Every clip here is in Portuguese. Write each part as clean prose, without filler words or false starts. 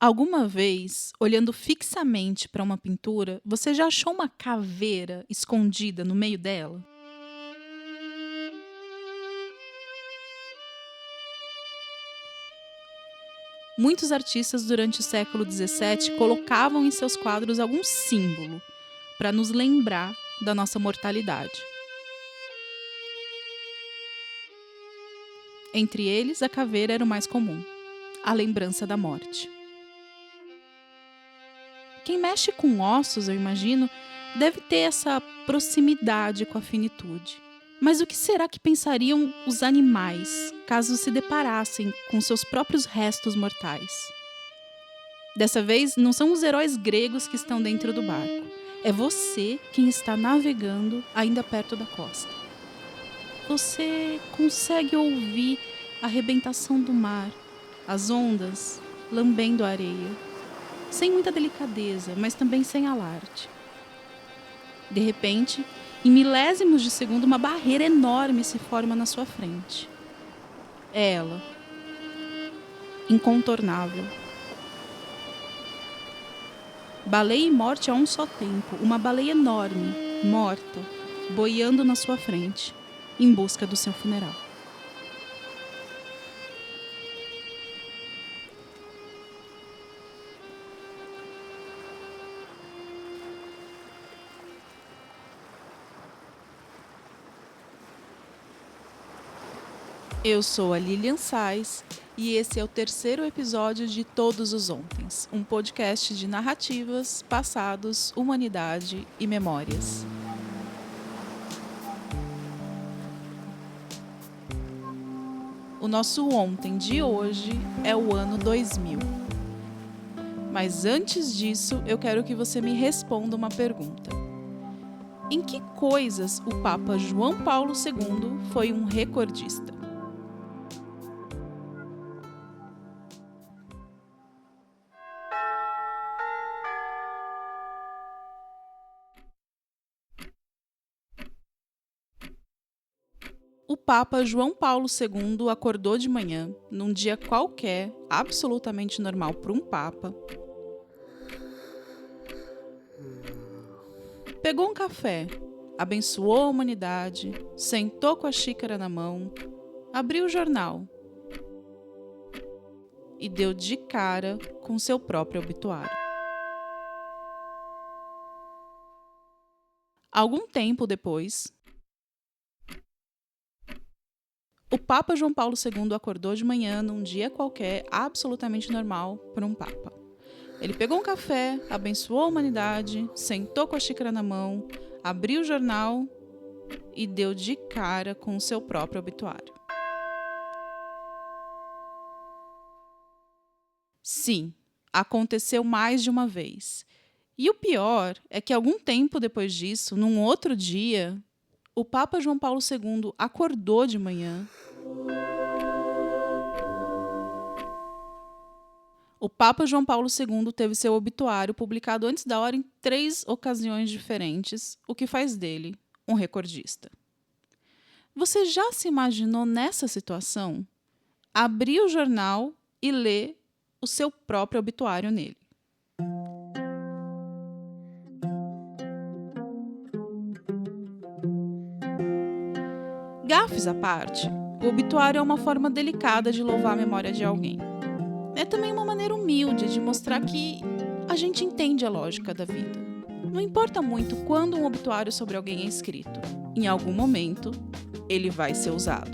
Alguma vez, olhando fixamente para uma pintura, você já achou uma caveira escondida no meio dela? Muitos artistas durante o século XVII colocavam em seus quadros algum símbolo para nos lembrar da nossa mortalidade. Entre eles, a caveira era o mais comum, a lembrança da morte. Quem mexe com ossos, eu imagino, deve ter essa proximidade com a finitude. Mas o que será que pensariam os animais caso se deparassem com seus próprios restos mortais? Dessa vez, não são os heróis gregos que estão dentro do barco. É você quem está navegando ainda perto da costa. Você consegue ouvir a arrebentação do mar, as ondas lambendo a areia, sem muita delicadeza, mas também sem alarde. De repente, em milésimos de segundo, uma barreira enorme se forma na sua frente. É ela. Incontornável. Baleia e morte a um só tempo. Uma baleia enorme, morta, boiando na sua frente, em busca do seu funeral. Eu sou a Lilian Sais e esse é o terceiro episódio de Todos os Ontens, um podcast de narrativas, passados, humanidade e memórias. O nosso ontem de hoje é o ano 2000. Mas antes disso, eu quero que você me responda uma pergunta. Em que coisas o Papa João Paulo II foi um recordista? O Papa João Paulo II acordou de manhã, num dia qualquer, absolutamente normal para um Papa. Pegou um café, abençoou a humanidade, sentou com a xícara na mão, abriu o jornal e deu de cara com seu próprio obituário. Algum tempo depois, o Papa João Paulo II acordou de manhã num dia qualquer, absolutamente normal para um Papa. Ele pegou um café, abençoou a humanidade, sentou com a xícara na mão, abriu o jornal e deu de cara com o seu próprio obituário. Sim, aconteceu mais de uma vez. E o pior é que algum tempo depois disso, num outro dia, o Papa João Paulo II acordou de manhã. O Papa João Paulo II teve seu obituário publicado antes da hora em 3 ocasiões diferentes, o que faz dele um recordista. Você já se imaginou nessa situação? Abrir o jornal e ler o seu próprio obituário nele. Gafes à parte, o obituário é uma forma delicada de louvar a memória de alguém. É também uma maneira humilde de mostrar que a gente entende a lógica da vida. Não importa muito quando um obituário sobre alguém é escrito. Em algum momento, ele vai ser usado.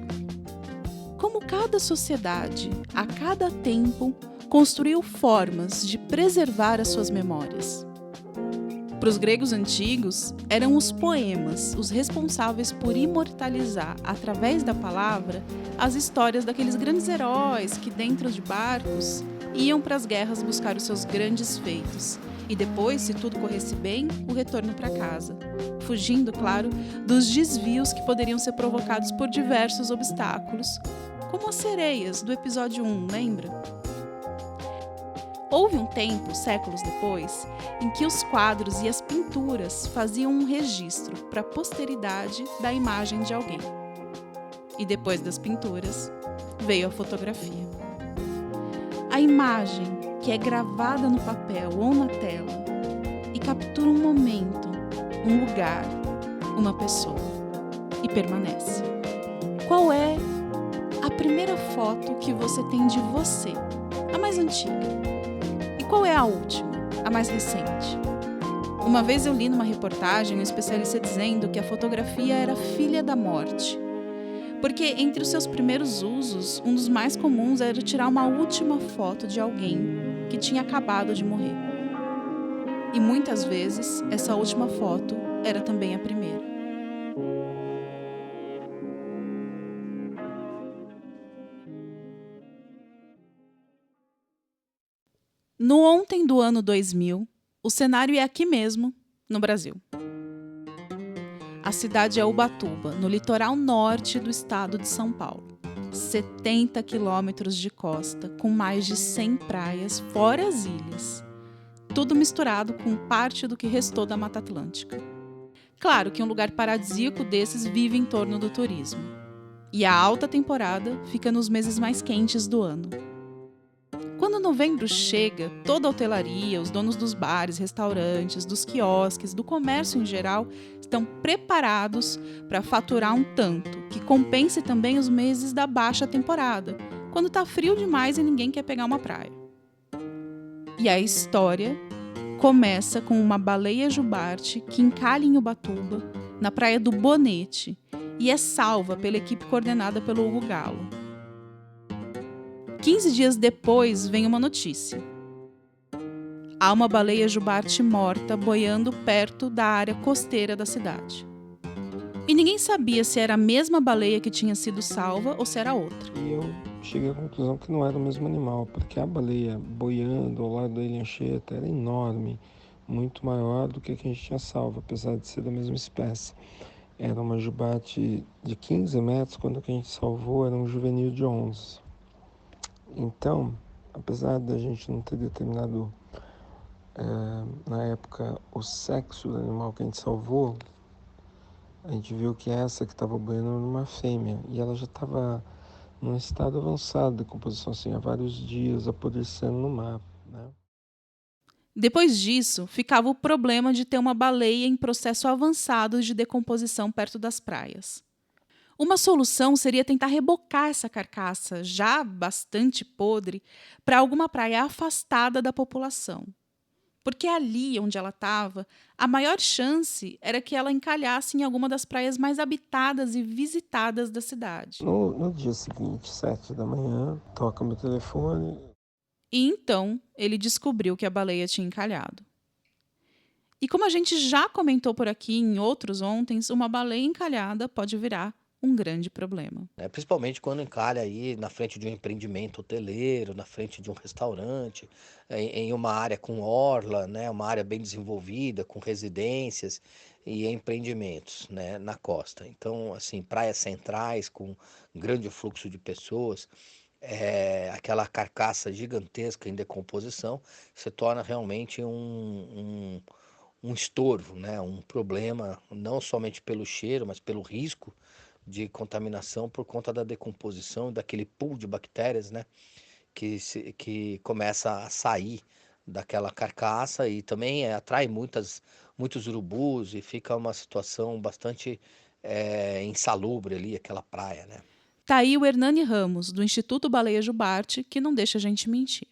Como cada sociedade, a cada tempo, construiu formas de preservar as suas memórias. Para os gregos antigos, eram os poemas os responsáveis por imortalizar, através da palavra, as histórias daqueles grandes heróis que, dentro de barcos, iam para as guerras buscar os seus grandes feitos. E depois, se tudo corresse bem, o retorno para casa. Fugindo, claro, dos desvios que poderiam ser provocados por diversos obstáculos, como as sereias do episódio 1, lembra? Houve um tempo, séculos depois, em que os quadros e as pinturas faziam um registro para a posteridade da imagem de alguém. E depois das pinturas, veio a fotografia. A imagem que é gravada no papel ou na tela e captura um momento, um lugar, uma pessoa e permanece. Qual é a primeira foto que você tem de você, a mais antiga? E qual é a última, a mais recente? Uma vez eu li numa reportagem um especialista dizendo que a fotografia era filha da morte. Porque entre os seus primeiros usos, um dos mais comuns era tirar uma última foto de alguém que tinha acabado de morrer. E muitas vezes, essa última foto era também a primeira. No ontem do ano 2000, o cenário é aqui mesmo, no Brasil. A cidade é Ubatuba, no litoral norte do estado de São Paulo. 70 quilômetros de costa, com mais de 100 praias, fora as ilhas. Tudo misturado com parte do que restou da Mata Atlântica. Claro que um lugar paradisíaco desses vive em torno do turismo. E a alta temporada fica nos meses mais quentes do ano. Quando novembro chega, toda a hotelaria, os donos dos bares, restaurantes, dos quiosques, do comércio em geral, estão preparados para faturar um tanto que compense também os meses da baixa temporada, quando está frio demais e ninguém quer pegar uma praia. E a história começa com uma baleia jubarte que encalha em Ubatuba, na praia do Bonete, e é salva pela equipe coordenada pelo Hugo Galo. 15 dias depois vem uma notícia. Há uma baleia jubarte morta boiando perto da área costeira da cidade. E ninguém sabia se era a mesma baleia que tinha sido salva ou se era outra. E eu cheguei à conclusão que não era o mesmo animal, porque a baleia boiando ao lado da Ilha Anchieta era enorme, muito maior do que a gente tinha salvo, apesar de ser da mesma espécie. Era uma jubarte de 15 metros, quando a que a gente salvou era um juvenil de 11. Então, apesar da gente não ter determinado na época o sexo do animal que a gente salvou, a gente viu que essa que estava boiando era uma fêmea e ela já estava num estado avançado de decomposição, assim, há vários dias apodrecendo no mar, né? Depois disso, ficava o problema de ter uma baleia em processo avançado de decomposição perto das praias. Uma solução seria tentar rebocar essa carcaça, já bastante podre, para alguma praia afastada da população. Porque ali onde ela estava, a maior chance era que ela encalhasse em alguma das praias mais habitadas e visitadas da cidade. No dia seguinte, 7 da manhã, toca meu telefone. E então ele descobriu que a baleia tinha encalhado. E como a gente já comentou por aqui em outros ontens, uma baleia encalhada pode virar um grande problema. Principalmente quando encalha aí na frente de um empreendimento hoteleiro, na frente de um restaurante, em uma área com orla, né, uma área bem desenvolvida, com residências e empreendimentos, né, na costa. Então, assim, praias centrais com grande fluxo de pessoas, aquela carcaça gigantesca em decomposição se torna realmente um estorvo, né, um problema, não somente pelo cheiro, mas pelo risco de contaminação por conta da decomposição daquele pool de bactérias, né, que começa a sair daquela carcaça e também atrai muitos urubus e fica uma situação bastante insalubre ali, aquela praia, né? Tá aí o Hernani Ramos, do Instituto Baleia Jubarte, que não deixa a gente mentir.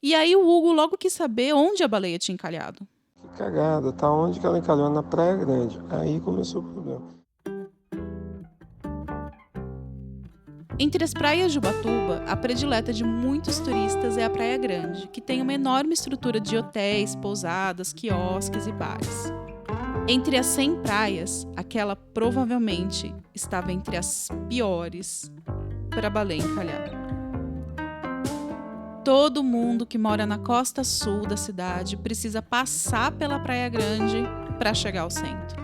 E aí o Hugo logo quis saber onde a baleia tinha encalhado. Que cagada, tá onde que ela encalhou? Na Praia Grande. Aí começou o problema. Entre as praias de Ubatuba, a predileta de muitos turistas é a Praia Grande, que tem uma enorme estrutura de hotéis, pousadas, quiosques e bares. Entre as 100 praias, aquela provavelmente estava entre as piores para a baleia encalhar. Todo mundo que mora na costa sul da cidade precisa passar pela Praia Grande para chegar ao centro.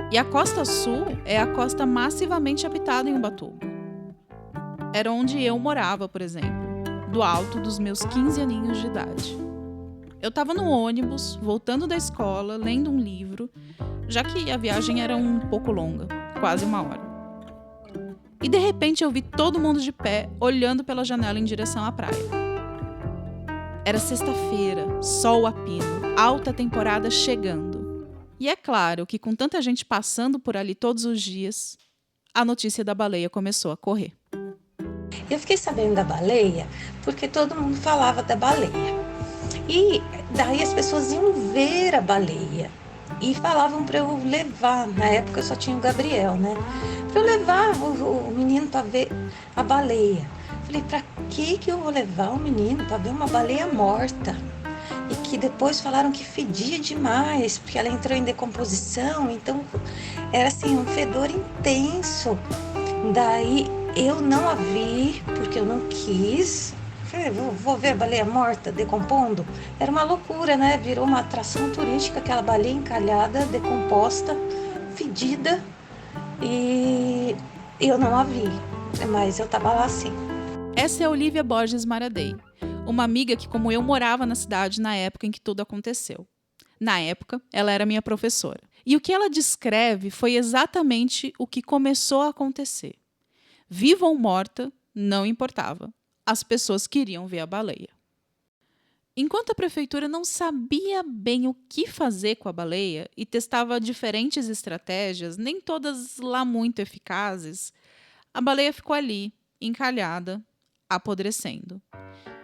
E a costa sul é a costa massivamente habitada em Ubatuba. Era onde eu morava, por exemplo, do alto dos meus 15 aninhos de idade. Eu estava no ônibus, voltando da escola, lendo um livro, já que a viagem era um pouco longa, quase 1 hora. E de repente eu vi todo mundo de pé, olhando pela janela em direção à praia. Era sexta-feira, sol a pino, alta temporada chegando. E é claro que com tanta gente passando por ali todos os dias, a notícia da baleia começou a correr. Eu fiquei sabendo da baleia porque todo mundo falava da baleia. E daí as pessoas iam ver a baleia e falavam para eu levar. Na época eu só tinha o Gabriel, né? Para eu levar o menino para ver a baleia. Falei, para que eu vou levar o menino para ver uma baleia morta? E que depois falaram que fedia demais, porque ela entrou em decomposição, então era assim um fedor intenso. Daí eu não a vi, porque eu não quis. Falei, vou ver a baleia morta, decompondo. Era uma loucura, né? Virou uma atração turística, aquela baleia encalhada, decomposta, fedida. E eu não a vi, mas eu tava lá sim. Essa é a Olivia Borges Maradei, uma amiga que, como eu, morava na cidade na época em que tudo aconteceu. Na época, ela era minha professora. E o que ela descreve foi exatamente o que começou a acontecer. Viva ou morta, não importava. As pessoas queriam ver a baleia. Enquanto a prefeitura não sabia bem o que fazer com a baleia e testava diferentes estratégias, nem todas lá muito eficazes, a baleia ficou ali, encalhada, apodrecendo.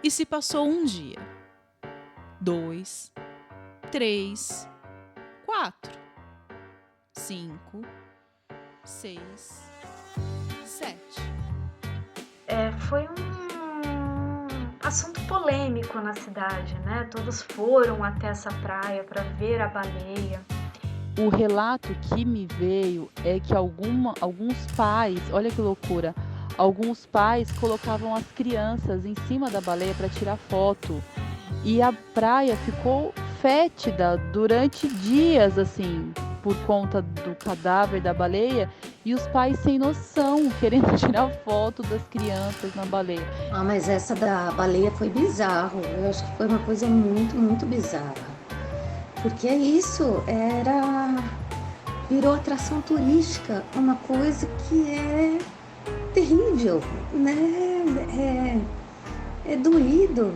E se passou um dia, 2, 3, 4, 5, 6, 7. Foi um assunto polêmico na cidade, né? Todos foram até essa praia para ver a baleia. O relato que me veio é que alguns pais, olha que loucura, alguns pais colocavam as crianças em cima da baleia para tirar foto. E a praia ficou fétida durante dias, assim, por conta do cadáver da baleia, e os pais sem noção, querendo tirar foto das crianças na baleia. Ah, mas essa da baleia foi bizarro. Eu acho que foi uma coisa muito, muito bizarra. Porque é isso, virou atração turística, uma coisa que é terrível, né? É doído,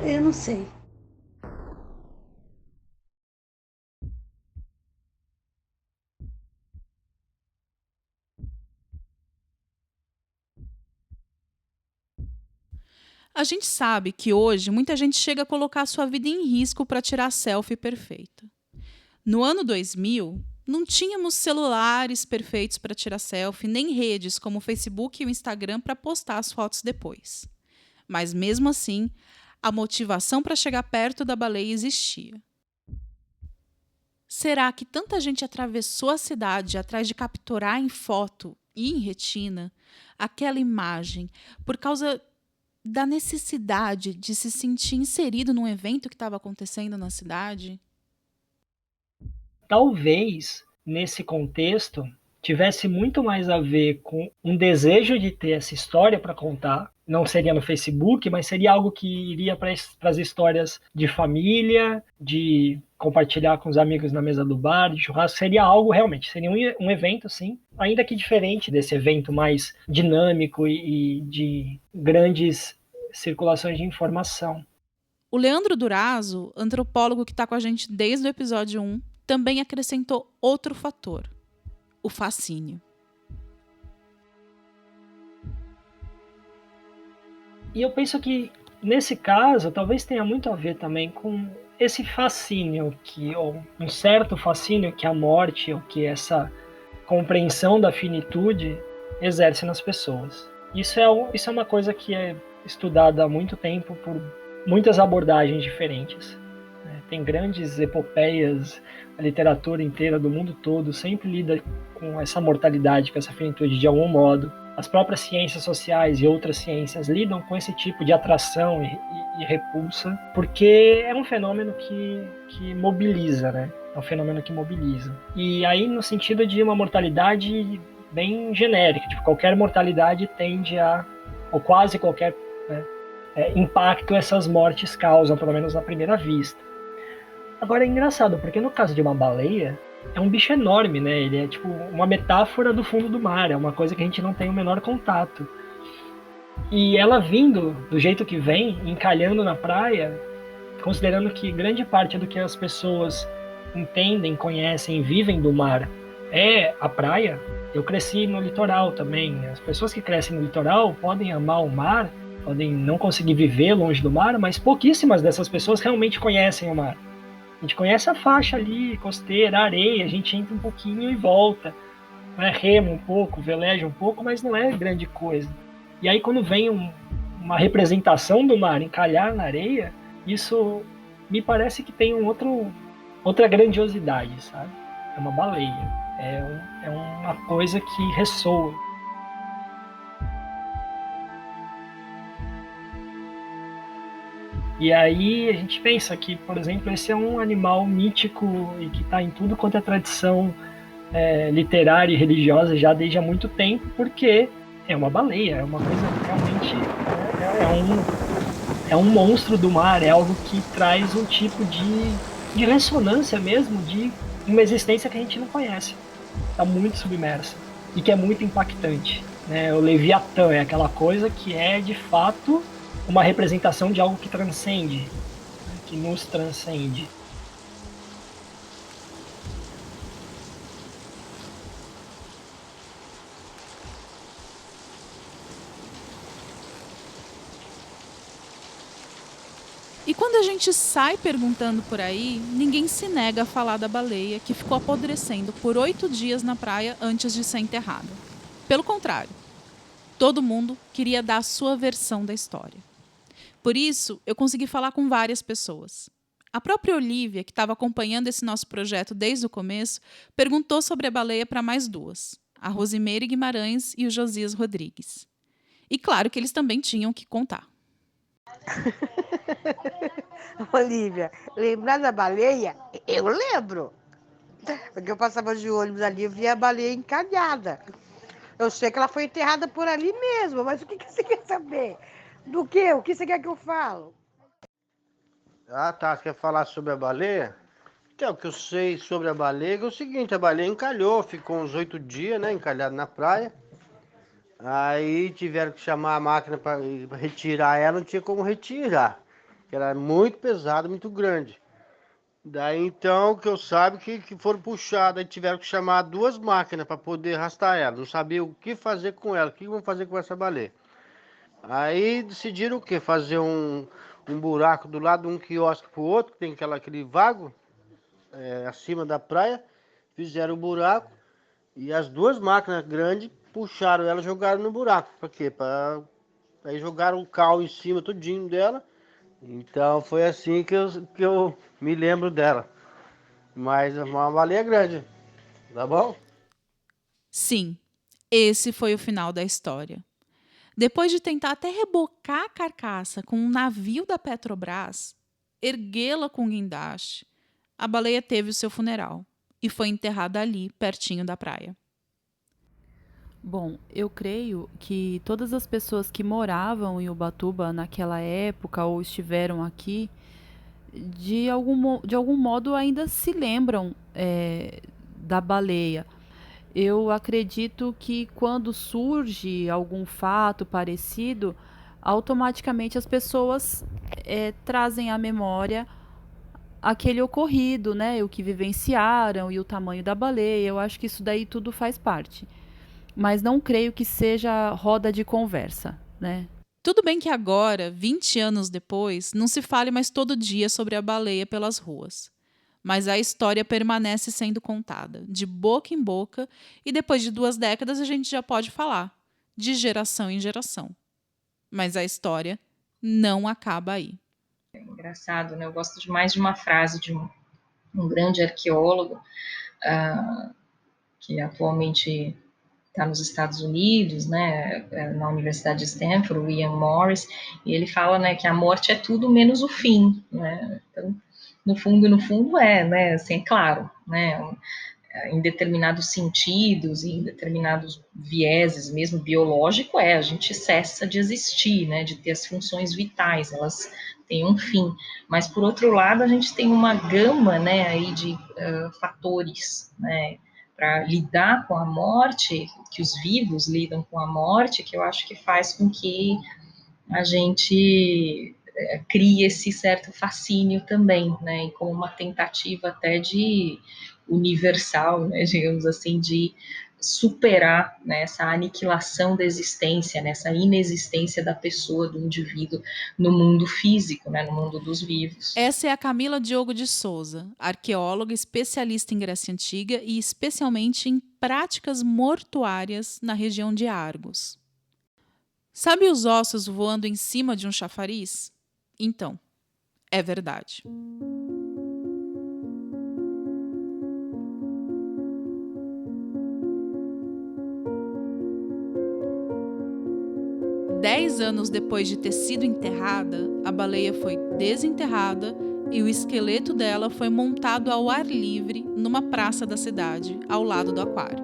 eu não sei. A gente sabe que hoje muita gente chega a colocar sua vida em risco para tirar a selfie perfeita. No ano 2000, não tínhamos celulares perfeitos para tirar selfie, nem redes como o Facebook e o Instagram para postar as fotos depois. Mas mesmo assim, a motivação para chegar perto da baleia existia. Será que tanta gente atravessou a cidade atrás de capturar em foto e em retina aquela imagem por causa da necessidade de se sentir inserido num evento que estava acontecendo na cidade? Talvez, nesse contexto, tivesse muito mais a ver com um desejo de ter essa história para contar. Não seria no Facebook, mas seria algo que iria para as histórias de família, de compartilhar com os amigos na mesa do bar, de churrasco. Seria algo realmente, seria um evento, sim, ainda que diferente desse evento mais dinâmico e de grandes circulações de informação. O Leandro Durazo, antropólogo que está com a gente desde o episódio 1, também acrescentou outro fator: o fascínio. E eu penso que, nesse caso, talvez tenha muito a ver também com esse fascínio, ou um certo fascínio que a morte, ou que essa compreensão da finitude exerce nas pessoas. Isso é uma coisa que é estudada há muito tempo por muitas abordagens diferentes. Tem grandes epopeias, a literatura inteira do mundo todo sempre lida com essa mortalidade, com essa finitude de algum modo. As próprias ciências sociais e outras ciências lidam com esse tipo de atração e repulsa, porque é um fenômeno que mobiliza, né? É um fenômeno que mobiliza. E aí no sentido de uma mortalidade bem genérica, tipo, qualquer mortalidade tende a, ou quase qualquer impacto essas mortes causam, pelo menos à primeira vista. Agora é engraçado, porque no caso de uma baleia, é um bicho enorme, né? Ele é tipo uma metáfora do fundo do mar, é uma coisa que a gente não tem o menor contato. E ela vindo do jeito que vem, encalhando na praia, considerando que grande parte do que as pessoas entendem, conhecem, vivem do mar é a praia. Eu cresci no litoral também. As pessoas que crescem no litoral podem amar o mar, podem não conseguir viver longe do mar, mas pouquíssimas dessas pessoas realmente conhecem o mar. A gente conhece a faixa ali, costeira, a areia, a gente entra um pouquinho e volta. Né? Rema um pouco, veleja um pouco, mas não é grande coisa. E aí quando vem uma representação do mar encalhar na areia, isso me parece que tem outra grandiosidade, sabe? É uma baleia, é uma coisa que ressoa. E aí a gente pensa que, por exemplo, esse é um animal mítico e que está em tudo quanto é tradição literária e religiosa já desde há muito tempo, porque é uma baleia, é uma coisa realmente é um monstro do mar, é algo que traz um tipo de ressonância mesmo de uma existência que a gente não conhece, está muito submersa e que é muito impactante, né? O Leviatã é aquela coisa que é de fato uma representação de algo que transcende, que nos transcende. E quando a gente sai perguntando por aí, ninguém se nega a falar da baleia que ficou apodrecendo por 8 dias na praia antes de ser enterrada. Pelo contrário, todo mundo queria dar a sua versão da história. Por isso, eu consegui falar com várias pessoas. A própria Olivia, que estava acompanhando esse nosso projeto desde o começo, perguntou sobre a baleia para mais duas, a Rosimeire Guimarães e o Josias Rodrigues. E claro que eles também tinham que contar. Olivia, lembrar da baleia? Eu lembro. Porque eu passava de ônibus ali e via a baleia encalhada. Eu sei que ela foi enterrada por ali mesmo, mas o que você quer saber? Do quê? O que você quer que eu falo? Ah, tá. Você quer falar sobre a baleia? Então, o que eu sei sobre a baleia é o seguinte, a baleia encalhou, ficou uns 8 dias, né, encalhada na praia. Aí tiveram que chamar a máquina para retirar ela, não tinha como retirar. Ela é muito pesada, muito grande. Daí então, que eu saiba que foram puxadas, aí tiveram que chamar 2 máquinas para poder arrastar ela. Não sabia o que fazer com ela, o que vão fazer com essa baleia. Aí decidiram o quê? Fazer um buraco do lado de um quiosque pro outro, que tem aquele vago acima da praia. Fizeram o buraco e as 2 máquinas grandes puxaram ela e jogaram no buraco. Para quê? Aí jogaram o cal em cima tudinho dela. Então foi assim que eu me lembro dela. Mas é uma baleia grande, tá bom? Sim, esse foi o final da história. Depois de tentar até rebocar a carcaça com um navio da Petrobras, erguê-la com guindaste, a baleia teve o seu funeral e foi enterrada ali, pertinho da praia. Bom, eu creio que todas as pessoas que moravam em Ubatuba naquela época ou estiveram aqui, de algum modo ainda se lembram da baleia. Eu acredito que quando surge algum fato parecido, automaticamente as pessoas trazem à memória aquele ocorrido, né? O que vivenciaram e o tamanho da baleia. Eu acho que isso daí tudo faz parte. Mas não creio que seja roda de conversa, né? Tudo bem que agora, 20 anos depois, não se fale mais todo dia sobre a baleia pelas ruas. Mas a história permanece sendo contada, de boca em boca, e depois de 2 décadas a gente já pode falar, de geração em geração. Mas a história não acaba aí. É engraçado, né? Eu gosto demais de uma frase de um grande arqueólogo que atualmente está nos Estados Unidos, né, na Universidade de Stanford, o Ian Morris, e ele fala, né, que a morte é tudo menos o fim, né? Então, no fundo né, assim, claro, né, em determinados sentidos, em determinados vieses, mesmo biológico, a gente cessa de existir, né, de ter as funções vitais, elas têm um fim. Mas, por outro lado, a gente tem uma gama, né, aí de fatores, né, para lidar com a morte, que os vivos lidam com a morte, que eu acho que faz com que a gente cria esse certo fascínio também, né, e como uma tentativa até de universal, né, digamos assim, de superar, né, essa aniquilação da existência, né, essa inexistência da pessoa, do indivíduo no mundo físico, né, no mundo dos vivos. Essa é a Camila Diogo de Souza, arqueóloga especialista em Grécia Antiga e especialmente em práticas mortuárias na região de Argos. Sabe os ossos voando em cima de um chafariz? Então, é verdade. Dez anos depois de ter sido enterrada, a baleia foi desenterrada e o esqueleto dela foi montado ao ar livre numa praça da cidade, ao lado do aquário.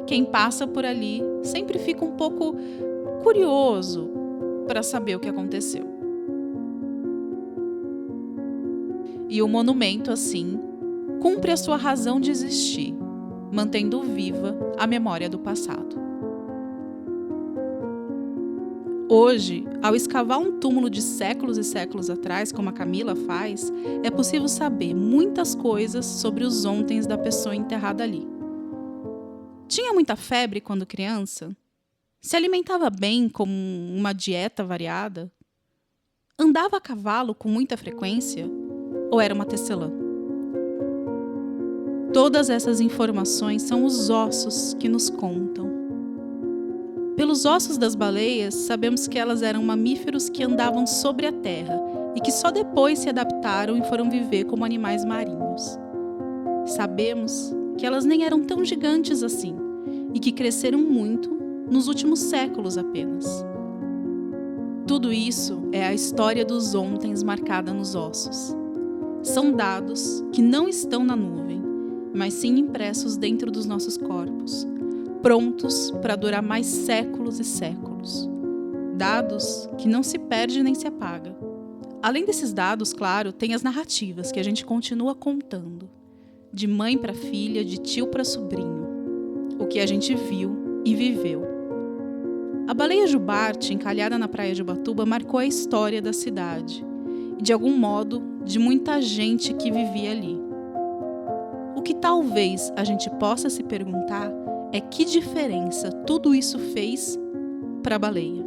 Quem passa por ali sempre fica um pouco curioso para saber o que aconteceu. E o monumento, assim, cumpre a sua razão de existir, mantendo viva a memória do passado. Hoje, ao escavar um túmulo de séculos e séculos atrás, como a Camila faz, é possível saber muitas coisas sobre os ontens da pessoa enterrada ali. Tinha muita febre quando criança? Se alimentava bem, com uma dieta variada? Andava a cavalo com muita frequência? Ou era uma tecelã? Todas essas informações são os ossos que nos contam. Pelos ossos das baleias, sabemos que elas eram mamíferos que andavam sobre a terra e que só depois se adaptaram e foram viver como animais marinhos. Sabemos que elas nem eram tão gigantes assim e que cresceram muito nos últimos séculos apenas. Tudo isso é a história dos ontens marcada nos ossos. São dados que não estão na nuvem, mas sim impressos dentro dos nossos corpos, prontos para durar mais séculos e séculos. Dados que não se perde nem se apaga. Além desses dados, claro, tem as narrativas que a gente continua contando. De mãe para filha, de tio para sobrinho. O que a gente viu e viveu. A baleia jubarte, encalhada na praia de Ubatuba, marcou a história da cidade. E, de algum modo, de muita gente que vivia ali. O que talvez a gente possa se perguntar é que diferença tudo isso fez para a baleia.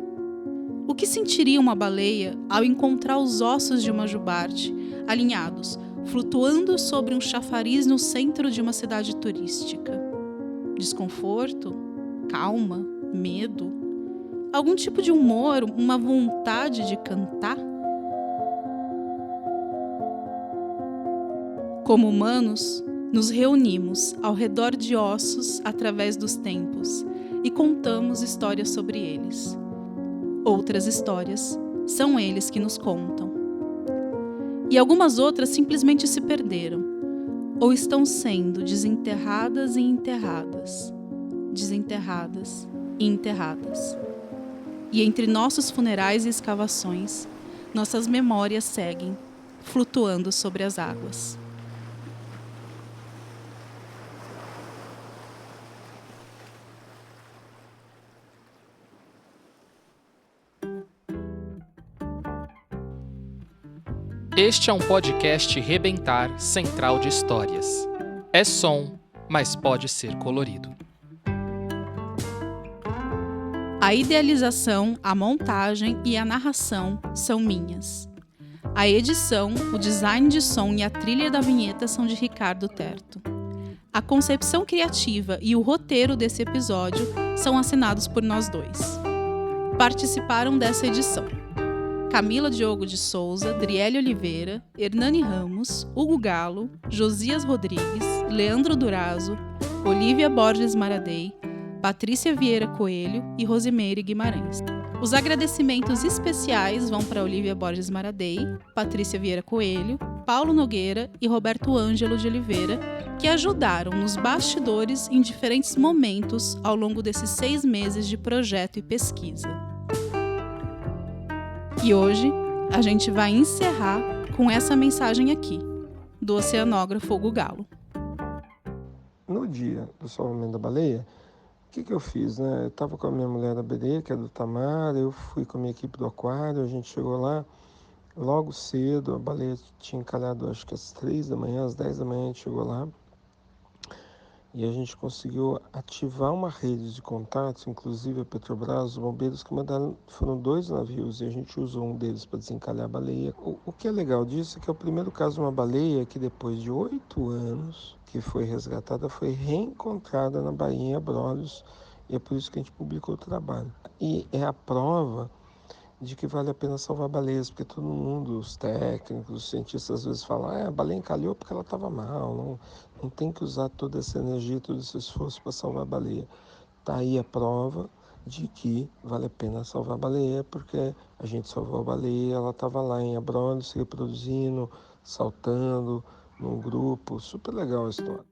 O que sentiria uma baleia ao encontrar os ossos de uma jubarte alinhados, flutuando sobre um chafariz no centro de uma cidade turística? Desconforto? Calma? Medo? Algum tipo de humor? Uma vontade de cantar? Como humanos, nos reunimos ao redor de ossos através dos tempos e contamos histórias sobre eles. Outras histórias são eles que nos contam. E algumas outras simplesmente se perderam, ou estão sendo desenterradas e enterradas, desenterradas e enterradas. E entre nossos funerais e escavações, nossas memórias seguem, flutuando sobre as águas. Este é um podcast Rebentar Central de Histórias. É som, mas pode ser colorido. A idealização, a montagem e a narração são minhas. A edição, o design de som e a trilha da vinheta são de Ricardo Terto. A concepção criativa e o roteiro desse episódio são assinados por nós dois. Participaram dessa edição Camila Diogo de Souza, Driele Oliveira, Hernani Ramos, Hugo Galo, Josias Rodrigues, Leandro Durazo, Olivia Borges Maradei, Patrícia Vieira Coelho e Rosimeire Guimarães. Os agradecimentos especiais vão para Olivia Borges Maradei, Patrícia Vieira Coelho, Paulo Nogueira e Roberto Ângelo de Oliveira, que ajudaram nos bastidores em diferentes momentos ao longo desses 6 meses de projeto e pesquisa. E hoje a gente vai encerrar com essa mensagem aqui, do oceanógrafo Hugo Galo. No dia do salvamento da baleia, que eu fiz, né? Eu estava com a minha mulher Aberê, que é do Tamar, eu fui com a minha equipe do aquário, a gente chegou lá logo cedo, a baleia tinha encalhado acho que às 3 da manhã, às 10 da manhã a gente chegou lá, e a gente conseguiu ativar uma rede de contatos, inclusive a Petrobras, os bombeiros que mandaram, foram 2 navios, e a gente usou um deles para desencalhar a baleia. O que é legal disso é que é o primeiro caso de uma baleia que depois de 8 anos que foi resgatada, foi reencontrada na Baía em Abrolhos, e é por isso que a gente publicou o trabalho. E é a prova de que vale a pena salvar baleias, porque todo mundo, os técnicos, os cientistas às vezes falam, a baleia encalhou porque ela estava mal, não tem que usar toda essa energia, todo esse esforço para salvar a baleia. Está aí a prova de que vale a pena salvar a baleia, porque a gente salvou a baleia, ela estava lá em Abrolhos se reproduzindo, saltando num grupo, super legal a história.